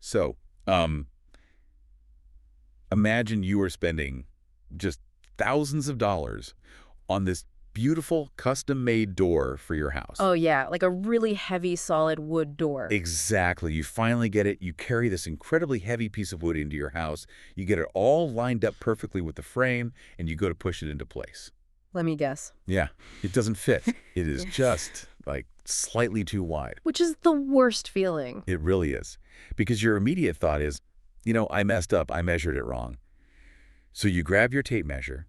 So, imagine you are spending just thousands of dollars on this beautiful custom-made door for your house. Oh, yeah, like a really heavy, solid wood door. Exactly. You finally get it. You carry this incredibly heavy piece of wood into your house. You get it all lined up perfectly with the frame, and you go to push it into place. Let me guess. Yeah, it doesn't fit. It is just, like, slightly too wide. Which is the worst feeling. It really is. Because your immediate thought is, I messed up. I measured it wrong. So you grab your tape measure,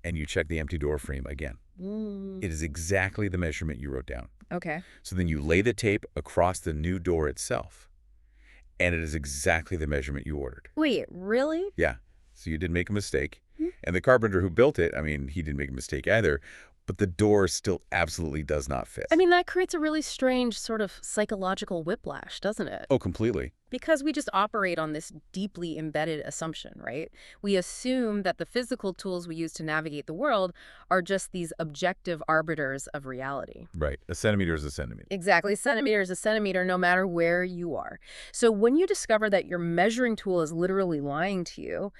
and you check the empty door frame again. It is exactly the measurement you wrote down. Okay. So then you lay the tape across the new door itself, and it is exactly the measurement you ordered. Wait, really? Yeah. So you didn't make a mistake. And the carpenter who built it, he didn't make a mistake either, but the door still absolutely does not fit. That creates a really strange sort of psychological whiplash, doesn't it? Oh, completely. Because we just operate on this deeply embedded assumption, right? We assume that the physical tools we use to navigate the world are just these objective arbiters of reality. Right. A centimeter is a centimeter. Exactly. Centimeter is a centimeter no matter where you are. So when you discover that your measuring tool is literally lying to you,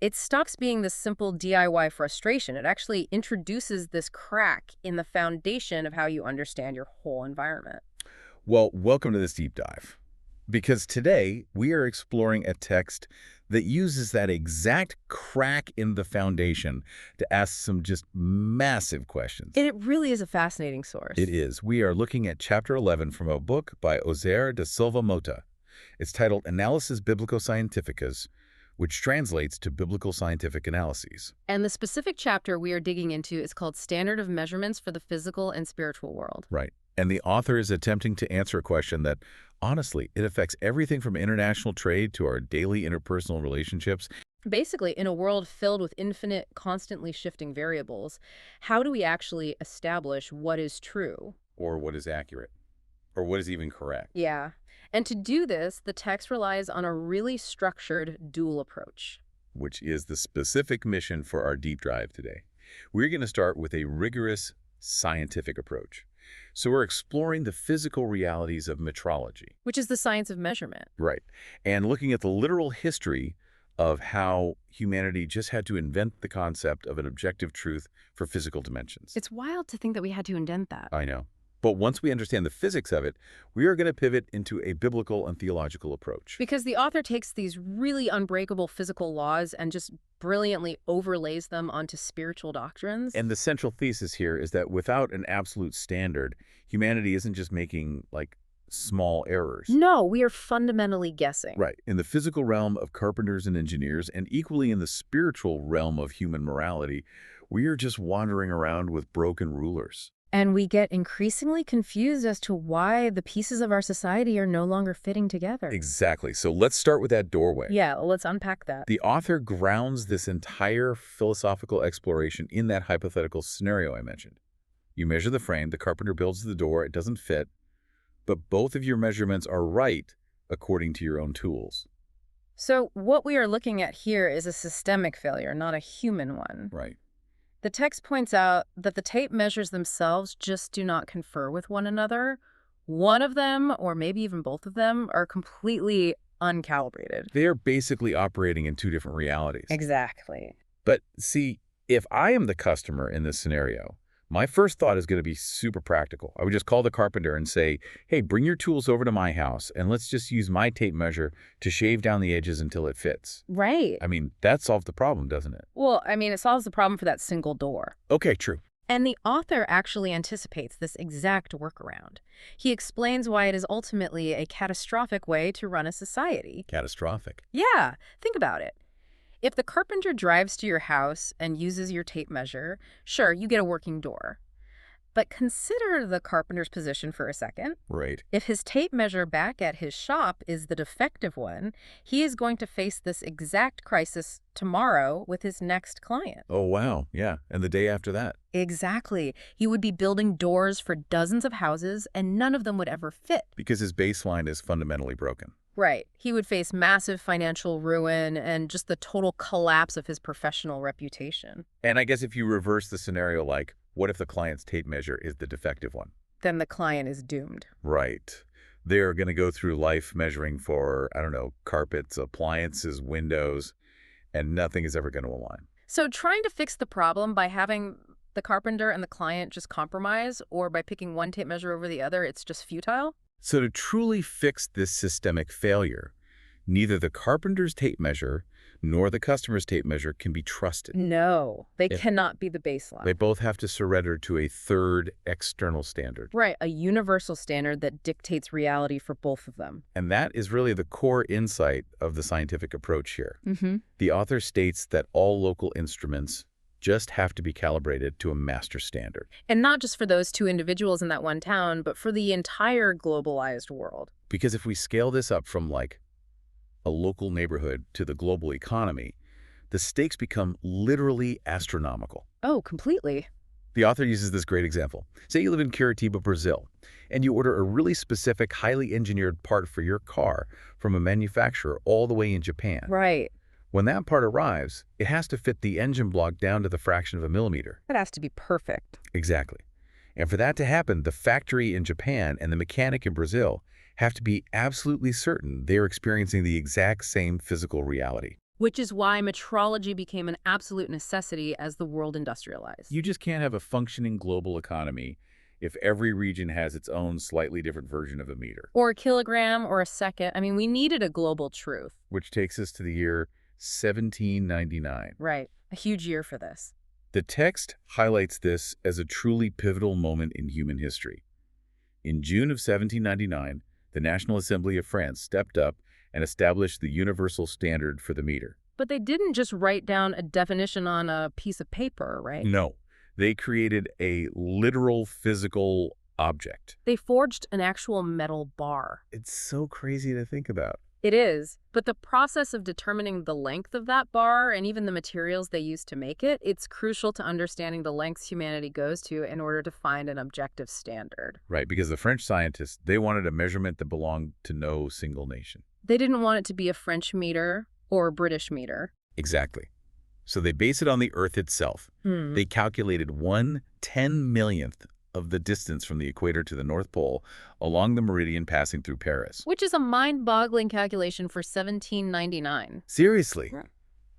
it stops being this simple DIY frustration. It actually introduces this crack in the foundation of how you understand your whole environment. Well, welcome to this deep dive. Because today, we are exploring a text that uses that exact crack in the foundation to ask some just massive questions. It really is a fascinating source. It is. We are looking at Chapter 11 from a book by Ozair da Silva Mota. It's titled Analyses Biblical-Scientificas, which translates to Biblical-Scientific Analyses. And the specific chapter we are digging into is called Standard of Measurements for the Physical and Spiritual World. Right. And the author is attempting to answer a question that, honestly, it affects everything from international trade to our daily interpersonal relationships. Basically, in a world filled with infinite, constantly shifting variables, how do we actually establish what is true? Or what is accurate? Or what is even correct? Yeah. And to do this, the text relies on a really structured dual approach. Which is the specific mission for our deep dive today. We're going to start with a rigorous scientific approach. So we're exploring the physical realities of metrology. Which is the science of measurement. Right. And looking at the literal history of how humanity just had to invent the concept of an objective truth for physical dimensions. It's wild to think that we had to invent that. I know. But once we understand the physics of it, we are going to pivot into a biblical and theological approach. Because the author takes these really unbreakable physical laws and just brilliantly overlays them onto spiritual doctrines. And the central thesis here is that without an absolute standard, humanity isn't just making, small errors. No, we are fundamentally guessing. Right. In the physical realm of carpenters and engineers, and equally in the spiritual realm of human morality, we are just wandering around with broken rulers. And we get increasingly confused as to why the pieces of our society are no longer fitting together. Exactly. So let's start with that doorway. Yeah, let's unpack that. The author grounds this entire philosophical exploration in that hypothetical scenario I mentioned. You measure the frame, the carpenter builds the door, it doesn't fit, but both of your measurements are right according to your own tools. So what we are looking at here is a systemic failure, not a human one. Right. The text points out that the tape measures themselves just do not confer with one another. One of them, or maybe even both of them, are completely uncalibrated. They are basically operating in two different realities. Exactly. But see, if I am the customer in this scenario, my first thought is going to be super practical. I would just call the carpenter and say, hey, bring your tools over to my house, and let's just use my tape measure to shave down the edges until it fits. Right. That solved the problem, doesn't it? Well, it solves the problem for that single door. Okay, true. And the author actually anticipates this exact workaround. He explains why it is ultimately a catastrophic way to run a society. Catastrophic. Yeah, think about it. If the carpenter drives to your house and uses your tape measure, sure, you get a working door. But consider the carpenter's position for a second. Right. If his tape measure back at his shop is the defective one, he is going to face this exact crisis tomorrow with his next client. Oh, wow. Yeah. And the day after that. Exactly. He would be building doors for dozens of houses, and none of them would ever fit. Because his baseline is fundamentally broken. Right. He would face massive financial ruin and just the total collapse of his professional reputation. And I guess if you reverse the scenario, what if the client's tape measure is the defective one? Then the client is doomed. Right. They're going to go through life measuring for, I don't know, carpets, appliances, windows, and nothing is ever going to align. So trying to fix the problem by having the carpenter and the client just compromise, or by picking one tape measure over the other, it's just futile? So to truly fix this systemic failure, neither the carpenter's tape measure nor the customer's tape measure can be trusted. No, they cannot be the baseline. They both have to surrender to a third external standard. Right, a universal standard that dictates reality for both of them. And that is really the core insight of the scientific approach here. Mm-hmm. The author states that all local instruments just have to be calibrated to a master standard. And not just for those two individuals in that one town, but for the entire globalized world. Because if we scale this up from like a local neighborhood to the global economy, the stakes become literally astronomical. Oh, completely. The author uses this great example. Say you live in Curitiba, Brazil, and you order a really specific, highly engineered part for your car from a manufacturer all the way in Japan. Right. When that part arrives, it has to fit the engine block down to the fraction of a millimeter. That has to be perfect. Exactly. And for that to happen, the factory in Japan and the mechanic in Brazil have to be absolutely certain they're experiencing the exact same physical reality. Which is why metrology became an absolute necessity as the world industrialized. You just can't have a functioning global economy if every region has its own slightly different version of a meter. Or a kilogram or a second. I mean, we needed a global truth. Which takes us to the year 1799. Right. A huge year for this. The text highlights this as a truly pivotal moment in human history. In June of 1799, the National Assembly of France stepped up and established the universal standard for the meter. But they didn't just write down a definition on a piece of paper, right? No, they created a literal physical object. They forged an actual metal bar. It's so crazy to think about. It is, but the process of determining the length of that bar and even the materials they used to make it, it's crucial to understanding the lengths humanity goes to in order to find an objective standard. Right, because the French scientists, they wanted a measurement that belonged to no single nation. They didn't want it to be a French meter or a British meter. Exactly. So they base it on the Earth itself. They calculated 1/10,000,000th of the distance from the equator to the North Pole along the meridian passing through Paris. Which is a mind-boggling calculation for 1799. Seriously. Yeah.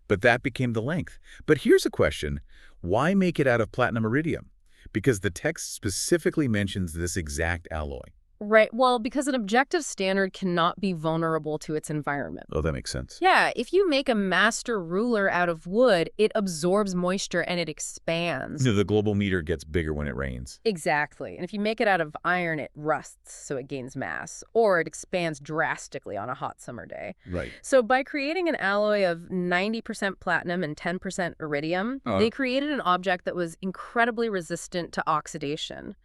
But that became the length. But here's a question. Why make it out of platinum iridium? Because the text specifically mentions this exact alloy. Right. Well, because an objective standard cannot be vulnerable to its environment. Oh, that makes sense. Yeah, if you make a master ruler out of wood, it absorbs moisture and it expands. The global meter gets bigger when it rains. Exactly. And if you make it out of iron, it rusts, so it gains mass, or it expands drastically on a hot summer day. Right. So by creating an alloy of 90% platinum and 10% iridium, they created an object that was incredibly resistant to oxidation.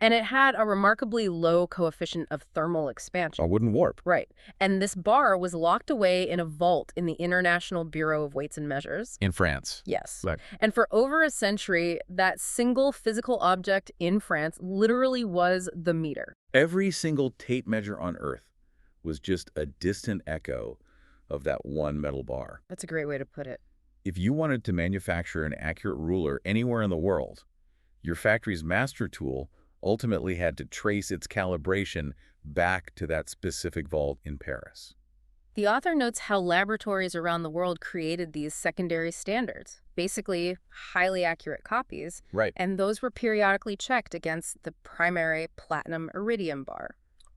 And it had a remarkably low coefficient of thermal expansion. A wooden warp. Right. And this bar was locked away in a vault in the International Bureau of Weights and Measures. In France. Yes. Right. And for over a century, that single physical object in France literally was the meter. Every single tape measure on Earth was just a distant echo of that one metal bar. That's a great way to put it. If you wanted to manufacture an accurate ruler anywhere in the world, your factory's master tool ultimately had to trace its calibration back to that specific vault in Paris. The author notes how laboratories around the world created these secondary standards, basically highly accurate copies, Right. and those were periodically checked against the primary platinum iridium bar.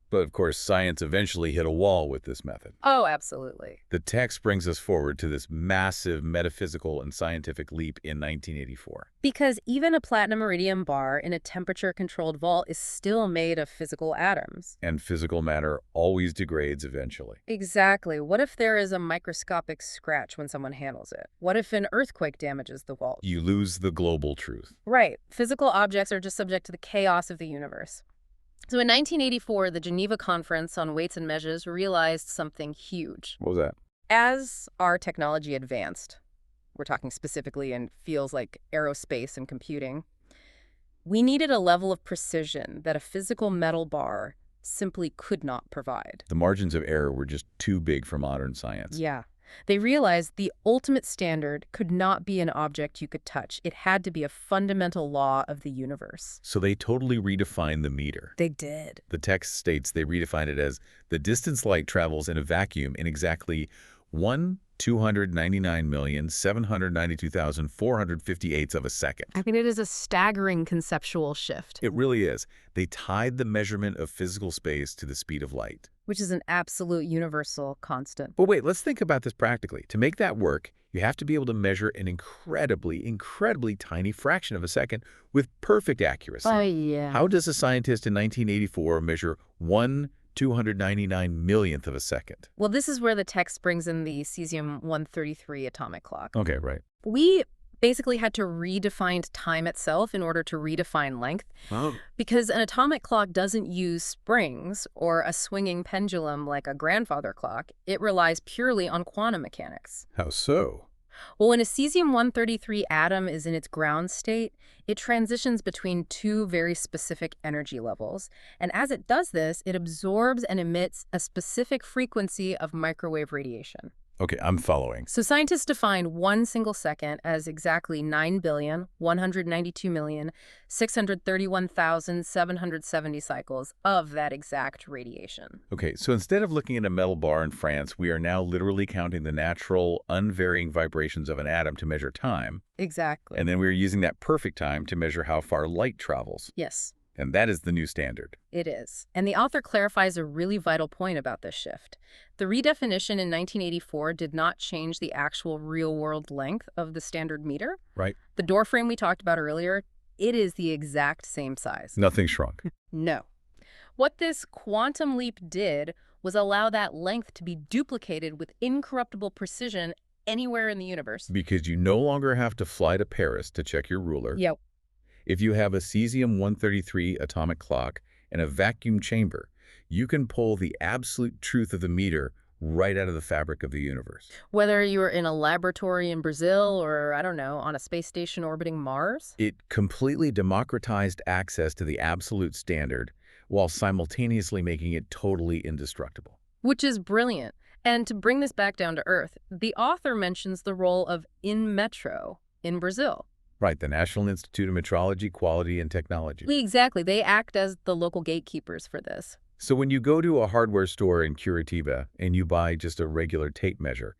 But of course, science eventually hit a wall with this method. Oh, absolutely. The text brings us forward to this massive metaphysical and scientific leap in 1984. Because even a platinum iridium bar in a temperature-controlled vault is still made of physical atoms. And physical matter always degrades eventually. Exactly. What if there is a microscopic scratch when someone handles it? What if an earthquake damages the vault? You lose the global truth. Right. Physical objects are just subject to the chaos of the universe. So in 1984, the Geneva Conference on Weights and Measures realized something huge. What was that? As our technology advanced, we're talking specifically in fields like aerospace and computing, we needed a level of precision that a physical metal bar simply could not provide. The margins of error were just too big for modern science. Yeah. They realized the ultimate standard could not be an object you could touch. It had to be a fundamental law of the universe. So they totally redefined the meter. They did. The text states they redefined it as the distance light travels in a vacuum in exactly 1,299,792,458 of a second. I mean, it is a staggering conceptual shift. It really is. They tied the measurement of physical space to the speed of light. Which is an absolute universal constant. But wait, let's think about this practically. To make that work, you have to be able to measure an incredibly tiny fraction of a second with perfect accuracy. Oh, yeah. How does a scientist in 1984 measure 1/299 millionth of a second? Well, this is where the text brings in the cesium-133 atomic clock. Okay, right. We basically had to redefine time itself in order to redefine length. Oh. Because an atomic clock doesn't use springs or a swinging pendulum like a grandfather clock. It relies purely on quantum mechanics. How so? Well, when a cesium-133 atom is in its ground state, it transitions between two very specific energy levels. And as it does this, it absorbs and emits a specific frequency of microwave radiation. Okay, I'm following. So scientists define 1 single second as exactly 9,192,631,770 cycles of that exact radiation. Okay, so instead of looking at a metal bar in France, we are now literally counting the natural, unvarying vibrations of an atom to measure time. Exactly. And then we're using that perfect time to measure how far light travels. Yes. And that is the new standard. It is. And the author clarifies a really vital point about this shift. The redefinition in 1984 did not change the actual real-world length of the standard meter. Right. The door frame we talked about earlier, it is the exact same size. Nothing shrunk. No. What this quantum leap did was allow that length to be duplicated with incorruptible precision anywhere in the universe. Because you no longer have to fly to Paris to check your ruler. Yep. If you have a cesium-133 atomic clock and a vacuum chamber, you can pull the absolute truth of the meter right out of the fabric of the universe. Whether you're in a laboratory in Brazil or, I don't know, on a space station orbiting Mars. It completely democratized access to the absolute standard while simultaneously making it totally indestructible. Which is brilliant. And to bring this back down to earth, the author mentions the role of Inmetro in Brazil. Right, the National Institute of Metrology, Quality, and Technology. Exactly. They act as the local gatekeepers for this. So when you go to a hardware store in Curitiba and you buy just a regular tape measure,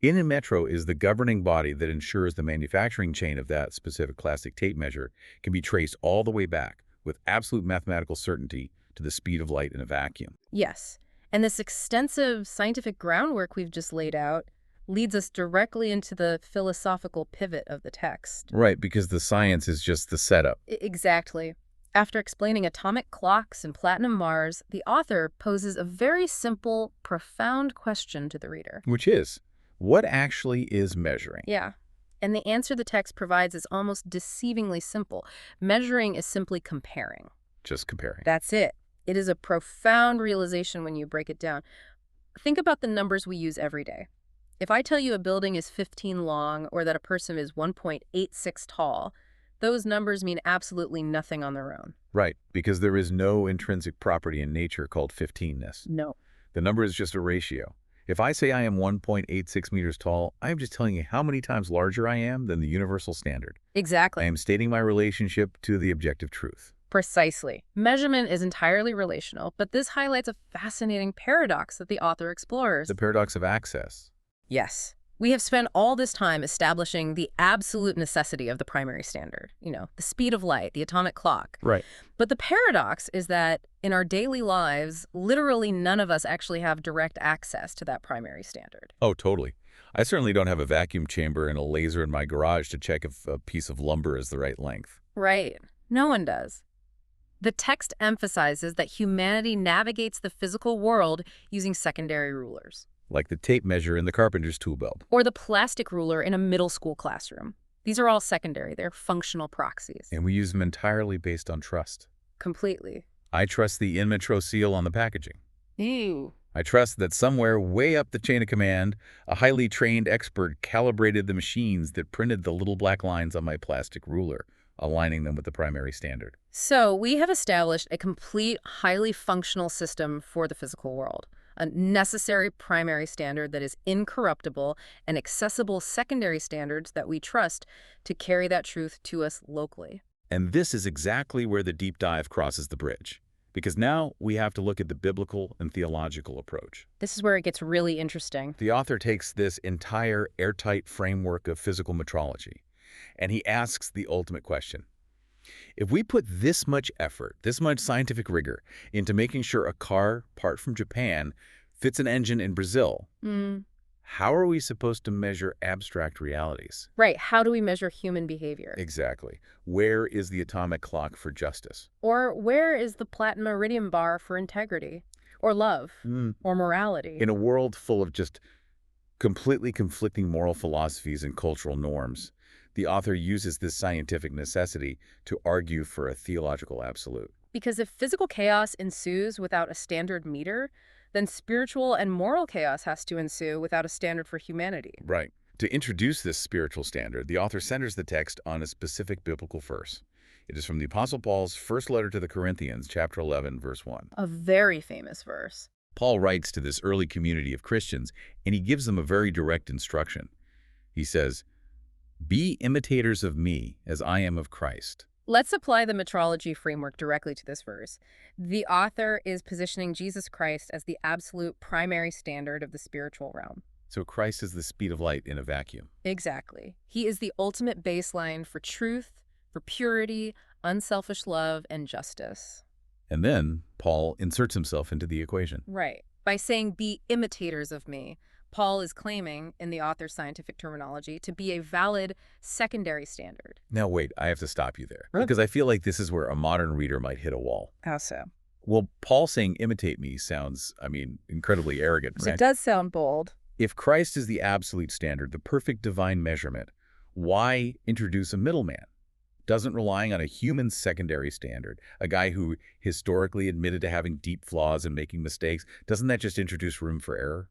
Inmetro is the governing body that ensures the manufacturing chain of that specific plastic tape measure can be traced all the way back with absolute mathematical certainty to the speed of light in a vacuum. Yes. And this extensive scientific groundwork we've just laid out leads us directly into the philosophical pivot of the text. Right, because the science is just the setup. Exactly. After explaining atomic clocks and platinum Mars, the author poses a very simple, profound question to the reader. Which is, what actually is measuring? Yeah. And the answer the text provides is almost deceivingly simple. Measuring is simply comparing. Just comparing. That's it. It is a profound realization when you break it down. Think about the numbers we use every day. If I tell you a building is 15 long or that a person is 1.86 tall, those numbers mean absolutely nothing on their own. Right, because there is no intrinsic property in nature called 15ness. No. The number is just a ratio. If I say I am 1.86 meters tall, I am just telling you how many times larger I am than the universal standard. Exactly. I am stating my relationship to the objective truth. Precisely. Measurement is entirely relational, but this highlights a fascinating paradox that the author explores. The paradox of access. Yes. We have spent all this time establishing the absolute necessity of the primary standard, the speed of light, the atomic clock. Right. But the paradox is that in our daily lives, literally none of us actually have direct access to that primary standard. Oh, totally. I certainly don't have a vacuum chamber and a laser in my garage to check if a piece of lumber is the right length. Right. No one does. The text emphasizes that humanity navigates the physical world using secondary rulers. Like the tape measure in the carpenter's tool belt. Or the plastic ruler in a middle school classroom. These are all secondary. They're functional proxies. And we use them entirely based on trust. Completely. I trust the Inmetro seal on the packaging. Ew. I trust that somewhere way up the chain of command, a highly trained expert calibrated the machines that printed the little black lines on my plastic ruler, aligning them with the primary standard. So we have established a complete, highly functional system for the physical world. a necessary primary standard that is incorruptible, and accessible secondary standards that we trust to carry that truth to us locally. And this is exactly where the deep dive crosses the bridge, because now we have to look at the biblical and theological approach. This is where it gets really interesting. The author takes this entire airtight framework of physical metrology, and he asks the ultimate question. If we put this much effort, this much scientific rigor into making sure a car part from Japan fits an engine in Brazil, how are we supposed to measure abstract realities? Right. How do we measure human behavior? Exactly. Where is the atomic clock for justice? Or where is the platinum iridium bar for integrity? Or love? Or morality? In a world full of just completely conflicting moral philosophies and cultural norms, the author uses this scientific necessity to argue for a theological absolute. Because if physical chaos ensues without a standard meter, then spiritual and moral chaos has to ensue without a standard for humanity. Right. To introduce this spiritual standard, the author centers the text on a specific biblical verse. It is from the Apostle Paul's first letter to the Corinthians, chapter 11, verse 1. A very famous verse. Paul writes to this early community of Christians, and he gives them a very direct instruction. He says, "Be imitators of me as I am of Christ." Let's apply the metrology framework directly to this verse. The author is positioning Jesus Christ as the absolute primary standard of the spiritual realm. So Christ is the speed of light in a vacuum. Exactly. He is the ultimate baseline for truth, for purity, unselfish love, and justice. And then Paul inserts himself into the equation. Right. By saying, "Be imitators of me," Paul is claiming, in the author's scientific terminology, to be a valid secondary standard. Now wait, I have to stop you there, because I feel like this is where a modern reader might hit a wall. How so? Well, Paul saying imitate me sounds, incredibly arrogant, right? It does sound bold. If Christ is the absolute standard, the perfect divine measurement, why introduce a middleman? Doesn't relying on a human secondary standard, a guy who historically admitted to having deep flaws and making mistakes, doesn't that just introduce room for error?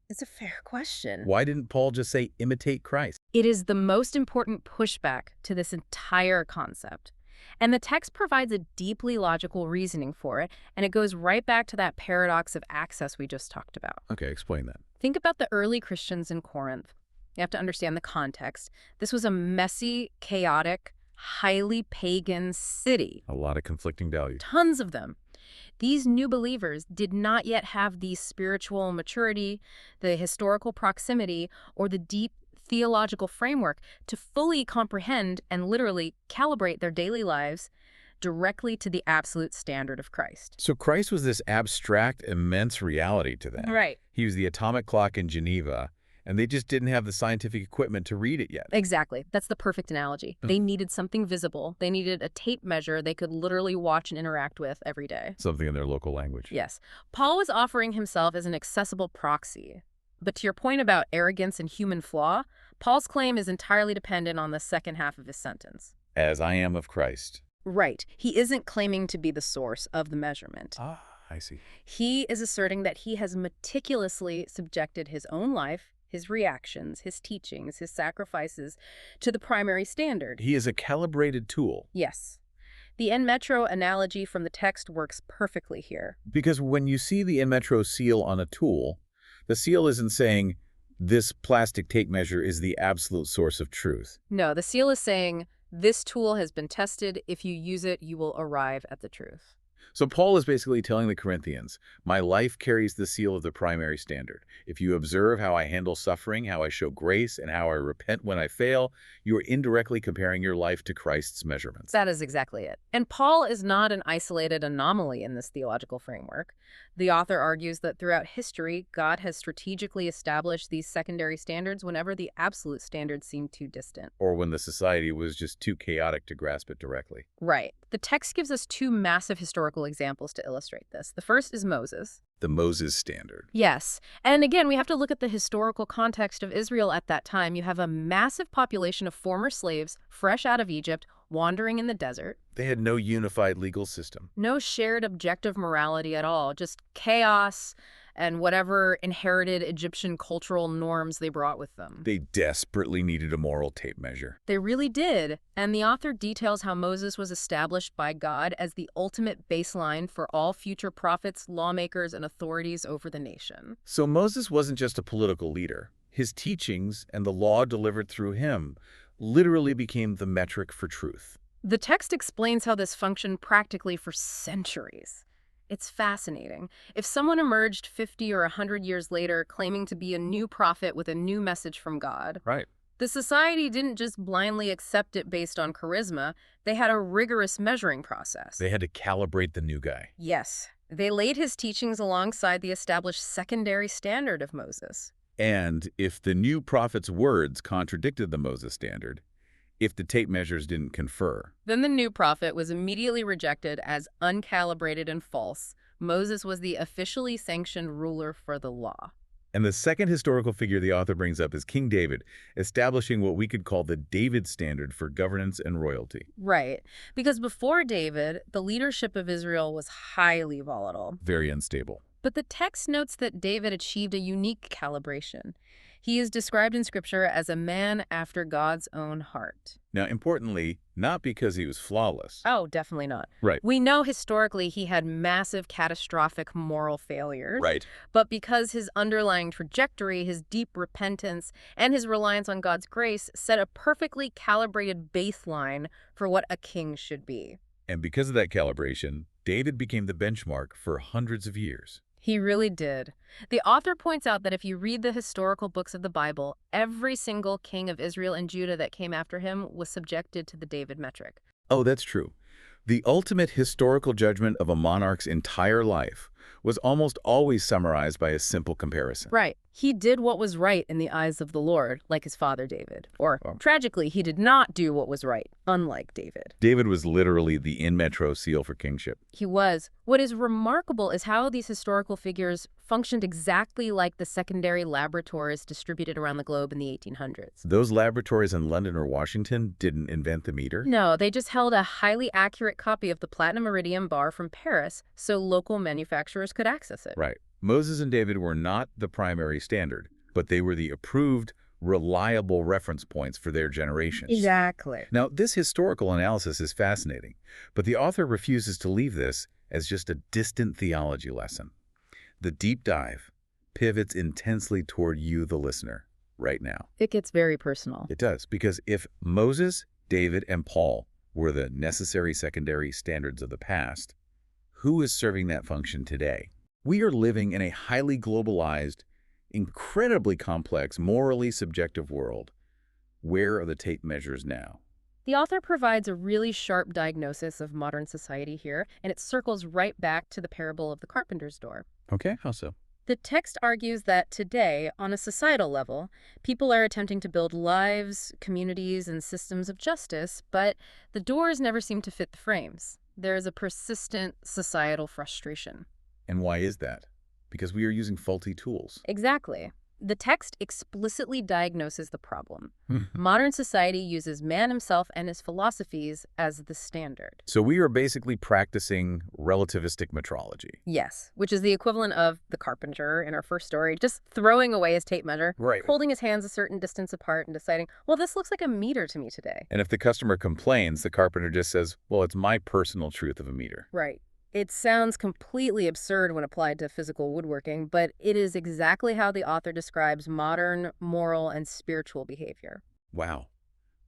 It's a fair question. Why didn't Paul just say imitate Christ? It is the most important pushback to this entire concept. And the text provides a deeply logical reasoning for it, and it goes right back to that paradox of access we just talked about. Okay, explain that. Think about the early Christians in Corinth. You have to understand the context. This was a messy, chaotic, highly pagan city. A lot of conflicting values. Tons of them. These new believers did not yet have the spiritual maturity, the historical proximity, or the deep theological framework to fully comprehend and literally calibrate their daily lives directly to the absolute standard of Christ. So Christ was this abstract, immense reality to them. Right. He was the atomic clock in Geneva, and they just didn't have the scientific equipment to read it yet. Exactly. That's the perfect analogy. They needed something visible. They needed a tape measure they could literally watch and interact with every day. Something in their local language. Yes. Paul was offering himself as an accessible proxy. But to your point about arrogance and human flaw, Paul's claim is entirely dependent on the second half of his sentence. As I am of Christ. Right. He isn't claiming to be the source of the measurement. Ah, I see. He is asserting that he has meticulously subjected his own life, his reactions, his teachings, his sacrifices to the primary standard. He is a calibrated tool. Yes. The en-metro analogy from the text works perfectly here. Because when you see the en-metro seal on a tool, the seal isn't saying, this plastic tape measure is the absolute source of truth. No, the seal is saying, this tool has been tested. If you use it, you will arrive at the truth. So Paul is basically telling the Corinthians, my life carries the seal of the primary standard. If you observe how I handle suffering, how I show grace, and how I repent when I fail, you are indirectly comparing your life to Christ's measurements. That is exactly it. And Paul is not an isolated anomaly in this theological framework. The author argues that throughout history, God has strategically established these secondary standards whenever the absolute standards seem too distant. Or when the society was just too chaotic to grasp it directly. Right. The text gives us two massive historical examples to illustrate this. The first is Moses. The Moses standard. Yes. And again, we have to look at the historical context of Israel at that time. You have a massive population of former slaves, fresh out of Egypt, wandering in the desert. They had no unified legal system. No shared objective morality at all, just chaos and whatever inherited Egyptian cultural norms they brought with them. They desperately needed a moral tape measure. They really did, and the author details how Moses was established by God as the ultimate baseline for all future prophets, lawmakers, and authorities over the nation. So Moses wasn't just a political leader. His teachings and the law delivered through him literally became the metric for truth. The text explains how this functioned practically for centuries. It's fascinating. If someone emerged 50 or 100 years later claiming to be a new prophet with a new message from God, Right. the society didn't just blindly accept it based on charisma. They had a rigorous measuring process. They had to calibrate the new guy. Yes, they laid his teachings alongside the established secondary standard of Moses. And if the new prophet's words contradicted the Moses standard, if the tape measures didn't confer, Then the new prophet was immediately rejected as uncalibrated and false. Moses was the officially sanctioned ruler for the law. and the second historical figure the author brings up is King David, establishing what we could call the David standard for governance and royalty. Right, because before David, the leadership of Israel was highly volatile. Very unstable. But the text notes that David achieved a unique calibration. He is described in Scripture as a man after God's own heart. Now, importantly, not because he was flawless. Oh, definitely not. Right. We know historically he had massive catastrophic moral failures. Right. But because his underlying trajectory, his deep repentance, and his reliance on God's grace set a perfectly calibrated baseline for what a king should be. And because of that calibration, David became the benchmark for hundreds of years. He really did. The author points out that if you read the historical books of the Bible, every single king of Israel and Judah that came after him was subjected to the David metric. Oh, that's true. The ultimate historical judgment of a monarch's entire life was almost always summarized by a simple comparison. Right. He did what was right in the eyes of the Lord, like his father David. Or, Oh. tragically, he did not do what was right, unlike David. David was literally the in metro seal for kingship. He was. What is remarkable is how these historical figures functioned exactly like the secondary laboratories distributed around the globe in the 1800s. Those laboratories in London or Washington didn't invent the meter. No, they just held a highly accurate copy of the platinum iridium bar from Paris so local manufacturers could access it. Right. Moses and David were not the primary standard, but they were the approved, reliable reference points for their generations. Exactly. Now, this historical analysis is fascinating, but the author refuses to leave this as just a distant theology lesson. The deep dive pivots intensely toward you, the listener, right now. It gets very personal. It does, because if Moses, David, and Paul were the necessary secondary standards of the past, who is serving that function today? We are living in a highly globalized, incredibly complex, morally subjective world. Where are the tape measures now? The author provides a really sharp diagnosis of modern society here, and it circles right back to the parable of the carpenter's door. Okay, how so? The text argues that today, on a societal level, people are attempting to build lives, communities, and systems of justice, but the doors never seem to fit the frames. There is a persistent societal frustration. And why is that? Because we are using faulty tools. Exactly. The text explicitly diagnoses the problem. Modern society uses man himself and his philosophies as the standard. So we are basically practicing relativistic metrology. Yes, which is the equivalent of the carpenter in our first story, just throwing away his tape measure, Right. holding his hands a certain distance apart and deciding, well, this looks like a meter to me today. And if the customer complains, the carpenter just says, well, it's my personal truth of a meter. Right. It sounds completely absurd when applied to physical woodworking, but it is exactly how the author describes modern, moral, and spiritual behavior. Wow.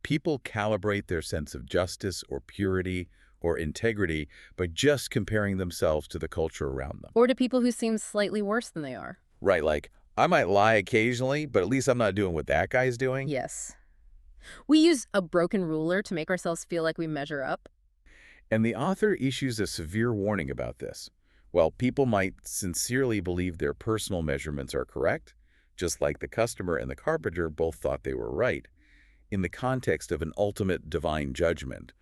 People calibrate their sense of justice or purity or integrity by just comparing themselves to the culture around them. Or to people who seem slightly worse than they are. Right, like, I might lie occasionally, but at least I'm not doing what that guy's doing. Yes. We use a broken ruler to make ourselves feel like we measure up. And the author issues a severe warning about this. While people might sincerely believe their personal measurements are correct, just like the customer and the carpenter both thought they were right, in the context of an ultimate divine judgment,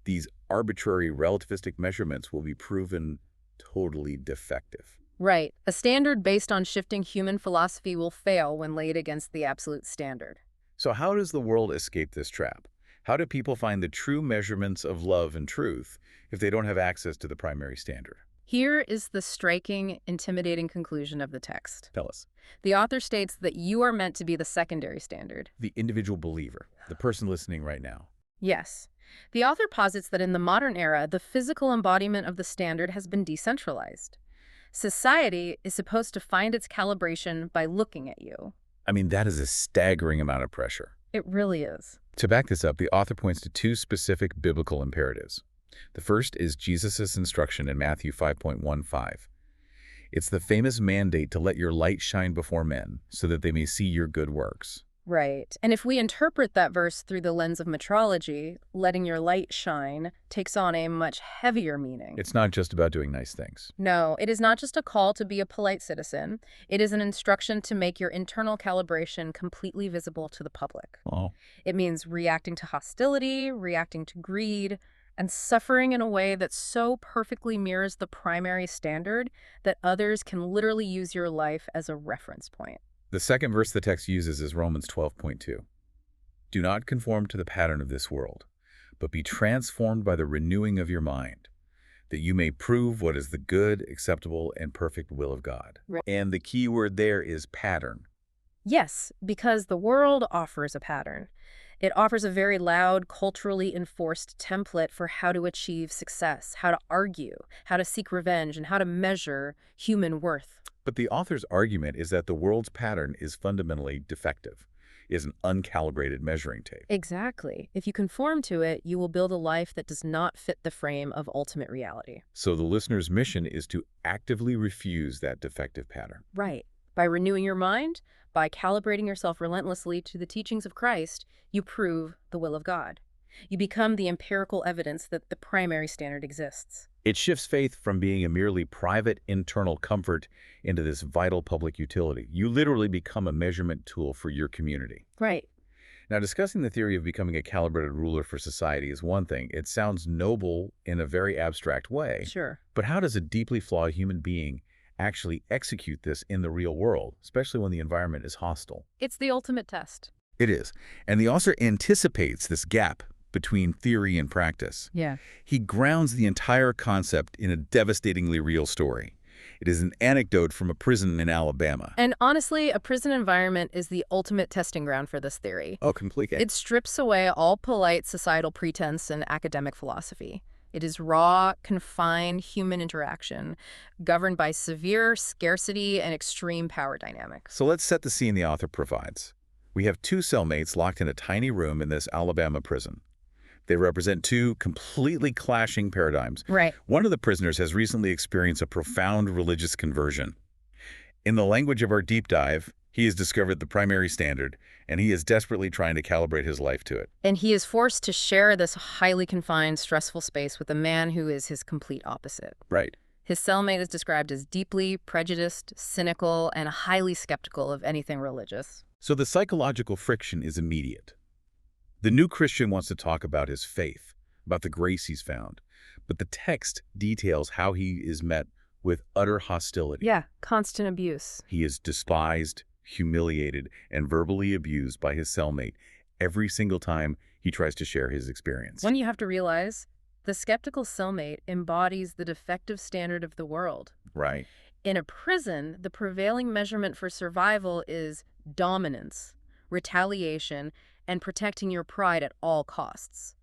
these arbitrary relativistic measurements will be proven totally defective. Right. A standard based on shifting human philosophy will fail when laid against the absolute standard. So how does the world escape this trap? How do people find the true measurements of love and truth if they don't have access to the primary standard? Here is the striking, intimidating conclusion of the text. Tell us. The author states that you are meant to be the secondary standard. The individual believer, the person listening right now. Yes. The author posits that in the modern era, the physical embodiment of the standard has been decentralized. Society is supposed to find its calibration by looking at you. I mean, that is a staggering amount of pressure. It really is. To back this up, the author points to two specific biblical imperatives. The first is Jesus' instruction in Matthew 5.15. It's the famous mandate to let your light shine before men so that they may see your good works. Right. And if we interpret that verse through the lens of metrology, letting your light shine takes on a much heavier meaning. It's not just about doing nice things. No, it is not just a call to be a polite citizen. It is an instruction to make your internal calibration completely visible to the public. Oh. It means reacting to hostility, reacting to greed, and suffering in a way that so perfectly mirrors the primary standard that others can literally use your life as a reference point. The second verse the text uses is Romans 12.2. Do not conform to the pattern of this world, but be transformed by the renewing of your mind, that you may prove what is the good, acceptable, and perfect will of God. Right. And the key word there is pattern. Yes, because the world offers a pattern. It offers a very loud, culturally enforced template for how to achieve success, how to argue, how to seek revenge, and how to measure human worth. But the author's argument is that the world's pattern is fundamentally defective, is an uncalibrated measuring tape. Exactly. If you conform to it, you will build a life that does not fit the frame of ultimate reality. So the listener's mission is to actively refuse that defective pattern. Right. By renewing your mind, by calibrating yourself relentlessly to the teachings of Christ, you prove the will of God. You become the empirical evidence that the primary standard exists. It shifts faith from being a merely private internal comfort into this vital public utility. You literally become a measurement tool for your community. Right. Now, discussing the theory of becoming a calibrated ruler for society is one thing. It sounds noble in a very abstract way. Sure. But how does a deeply flawed human being actually execute this in the real world, especially when the environment is hostile? It's the ultimate test. It is. And the author anticipates this gap between theory and practice. Yeah. He grounds the entire concept in a devastatingly real story. It is an anecdote from a prison in Alabama. And honestly, a prison environment is the ultimate testing ground for this theory. Oh, completely. It strips away all polite societal pretense and academic philosophy. It is raw, confined human interaction, governed by severe scarcity and extreme power dynamics. So let's set the scene the author provides. We have two cellmates locked in a tiny room in this Alabama prison. They represent two completely clashing paradigms. Right. One of the prisoners has recently experienced a profound religious conversion. In the language of our deep dive, he has discovered the primary standard, and he is desperately trying to calibrate his life to it. And he is forced to share this highly confined, stressful space with a man who is his complete opposite. Right. His cellmate is described as deeply prejudiced, cynical, and highly skeptical of anything religious. So the psychological friction is immediate. The new Christian wants to talk about his faith, about the grace he's found, but the text details how he is met with utter hostility. Yeah, constant abuse. He is despised, humiliated, and verbally abused by his cellmate every single time he tries to share his experience. When you have to realize, the skeptical cellmate embodies the defective standard of the world. Right. In a prison, the prevailing measurement for survival is dominance, retaliation, and protecting your pride at all costs.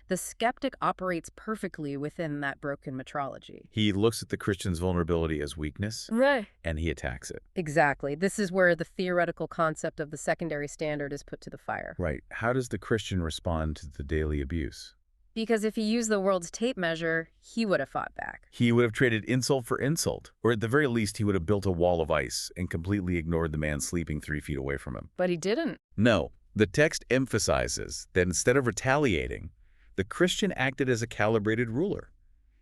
The skeptic operates perfectly within that broken metrology. He looks at the Christian's vulnerability as weakness, Right. and he attacks it. Exactly. This is where the theoretical concept of the secondary standard is put to the fire. Right. How does the Christian respond to the daily abuse? Because if he used the world's tape measure, he would have fought back. He would have traded insult for insult, or at the very least, he would have built a wall of ice and completely ignored the man sleeping 3 feet away from him. But he didn't. No. The text emphasizes that instead of retaliating, the Christian acted as a calibrated ruler.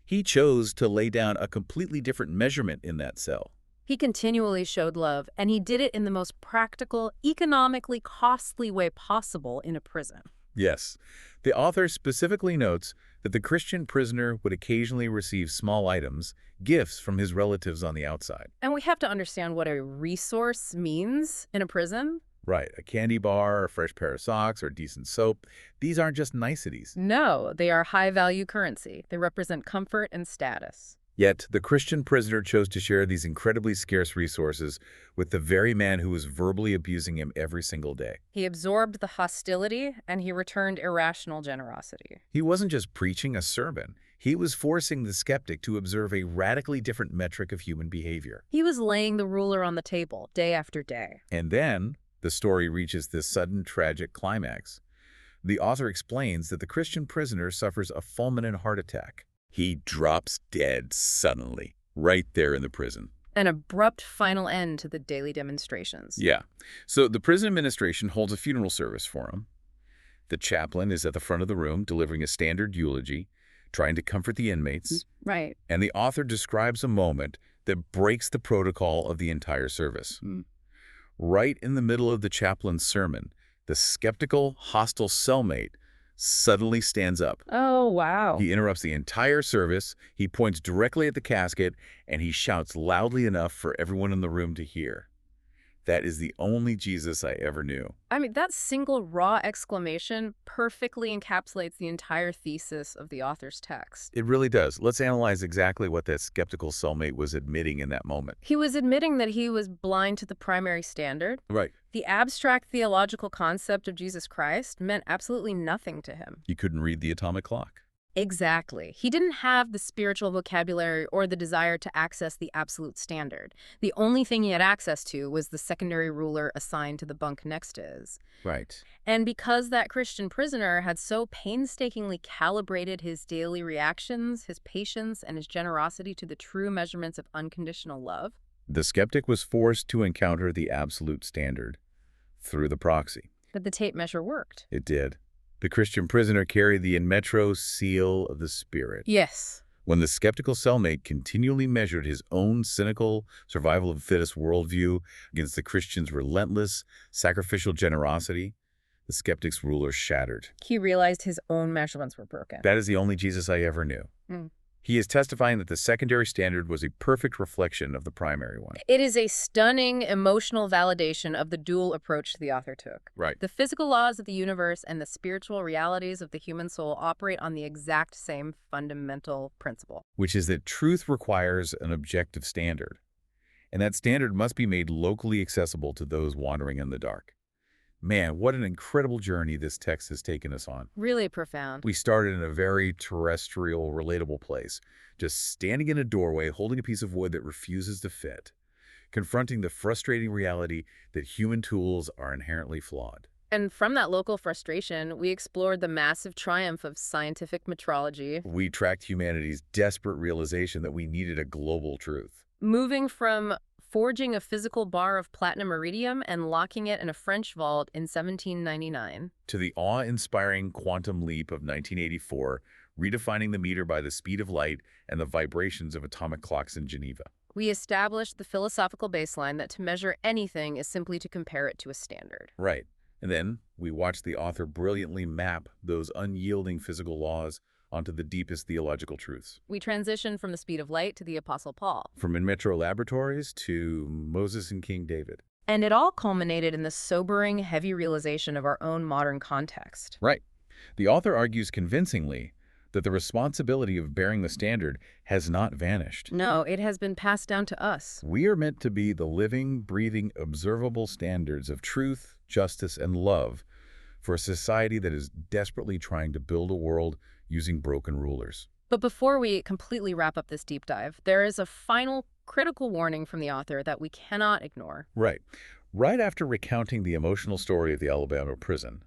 He chose to lay down a completely different measurement in that cell. He continually showed love, and he did it in the most practical, economically costly way possible in a prison. Yes. The author specifically notes that the Christian prisoner would occasionally receive small items, gifts from his relatives on the outside. And we have to understand what a resource means in a prison. Right. A candy bar, a fresh pair of socks, or decent soap. These aren't just niceties. No, they are high-value currency. They represent comfort and status. Yet, the Christian prisoner chose to share these incredibly scarce resources with the very man who was verbally abusing him every single day. He absorbed the hostility, and he returned irrational generosity. He wasn't just preaching a sermon. He was forcing the skeptic to observe a radically different metric of human behavior. He was laying the ruler on the table, day after day. And then, the story reaches this sudden, tragic climax. The author explains that the Christian prisoner suffers a fulminant heart attack. He drops dead suddenly, right there in the prison. An abrupt final end to the daily demonstrations. Yeah. So the prison administration holds a funeral service for him. The chaplain is at the front of the room delivering a standard eulogy, trying to comfort the inmates. Right. And the author describes a moment that breaks the protocol of the entire service. Right in the middle of the chaplain's sermon, the skeptical, hostile cellmate suddenly stands up. Oh, wow. He interrupts the entire service, he points directly at the casket, and he shouts loudly enough for everyone in the room to hear. That is the only Jesus I ever knew. I mean, that single raw exclamation perfectly encapsulates the entire thesis of the author's text. It really does. Let's analyze exactly what that skeptical cellmate was admitting in that moment. He was admitting that he was blind to the primary standard. Right. The abstract theological concept of Jesus Christ meant absolutely nothing to him. He couldn't read the atomic clock. Exactly. He didn't have the spiritual vocabulary or the desire to access the absolute standard. The only thing he had access to was the secondary ruler assigned to the bunk next to his. Right. And because that Christian prisoner had so painstakingly calibrated his daily reactions, his patience, and his generosity to the true measurements of unconditional love, The skeptic was forced to encounter the absolute standard through the proxy. but the tape measure worked. It did. The Christian prisoner carried the in metro seal of the Spirit. Yes. When the skeptical cellmate continually measured his own cynical, survival of the fittest worldview against the Christian's relentless, sacrificial generosity, the skeptic's ruler shattered. He realized his own measurements were broken. That is the only Jesus I ever knew. He is testifying that the secondary standard was a perfect reflection of the primary one. It is a stunning emotional validation of the dual approach the author took. Right. The physical laws of the universe and the spiritual realities of the human soul operate on the exact same fundamental principle. Which is that truth requires an objective standard, and that standard must be made locally accessible to those wandering in the dark. Man, what an incredible journey this text has taken us on. Really profound. We started in a very terrestrial, relatable place, just standing in a doorway holding a piece of wood that refuses to fit, confronting the frustrating reality that human tools are inherently flawed. And from that local frustration, we explored the massive triumph of scientific metrology, We tracked humanity's desperate realization that we needed a global truth. moving from forging a physical bar of platinum iridium and locking it in a French vault in 1799. To the awe-inspiring quantum leap of 1984, redefining the meter by the speed of light and the vibrations of atomic clocks in Geneva. We established the philosophical baseline that to measure anything is simply to compare it to a standard. Right. And then we watched the author brilliantly map those unyielding physical laws onto the deepest theological truths. We transitioned from the speed of light to the Apostle Paul. From in metro laboratories to Moses and King David. And it all culminated in the sobering, heavy realization of our own modern context. Right. The author argues convincingly that the responsibility of bearing the standard has not vanished. No, it has been passed down to us. We are meant to be the living, breathing, observable standards of truth, justice, and love for a society that is desperately trying to build a world using broken rulers. But before we completely wrap up this deep dive, there is a final critical warning from the author that we cannot ignore. Right. Right after recounting the emotional story of the Alabama prison,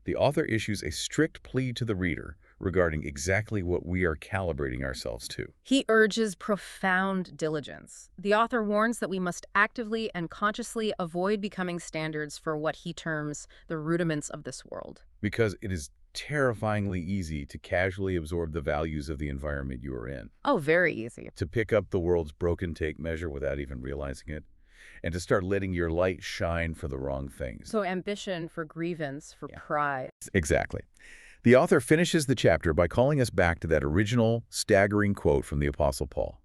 the author issues a strict plea to the reader regarding exactly what we are calibrating ourselves to. He urges profound diligence. The author warns that we must actively and consciously avoid becoming standards for what he terms the rudiments of this world. Because it is terrifyingly easy to casually absorb the values of the environment you are in. Oh, very easy. To pick up the world's broken tape measure without even realizing it. And to start letting your light shine for the wrong things. So ambition for grievance, for pride. Exactly. The author finishes the chapter by calling us back to that original, staggering quote from the Apostle Paul.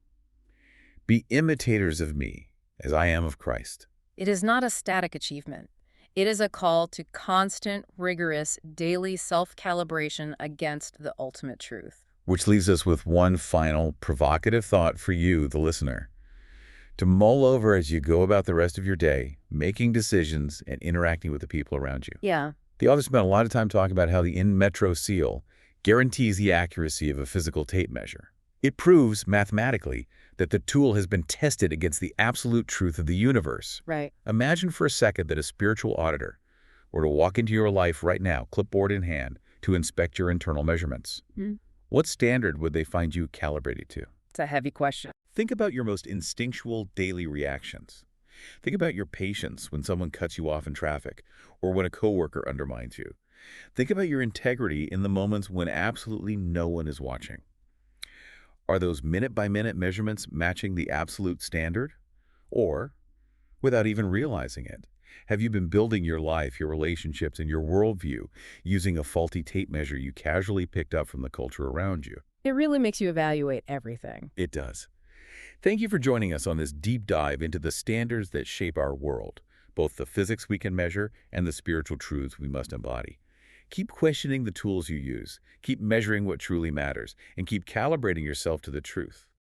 Be imitators of me, as I am of Christ. It is not a static achievement. It is a call to constant, rigorous, daily self-calibration against the ultimate truth. Which leaves us with one final provocative thought for you, the listener, to mull over as you go about the rest of your day, making decisions and interacting with the people around you. Yeah. The author spent a lot of time talking about how the in-metro seal guarantees the accuracy of a physical tape measure. It proves, mathematically, that the tool has been tested against the absolute truth of the universe. Right. Imagine for a second that a spiritual auditor were to walk into your life right now, clipboard in hand, to inspect your internal measurements. What standard would they find you calibrated to? It's a heavy question. Think about your most instinctual daily reactions. Think about your patience when someone cuts you off in traffic or when a coworker undermines you. Think about your integrity in the moments when absolutely no one is watching. Are those minute-by-minute measurements matching the absolute standard? Or, without even realizing it, have you been building your life, your relationships, and your worldview using a faulty tape measure you casually picked up from the culture around you? It really makes you evaluate everything. It does. Thank you for joining us on this deep dive into the standards that shape our world, both the physics we can measure and the spiritual truths we must embody. Keep questioning the tools you use, keep measuring what truly matters, and keep calibrating yourself to the truth.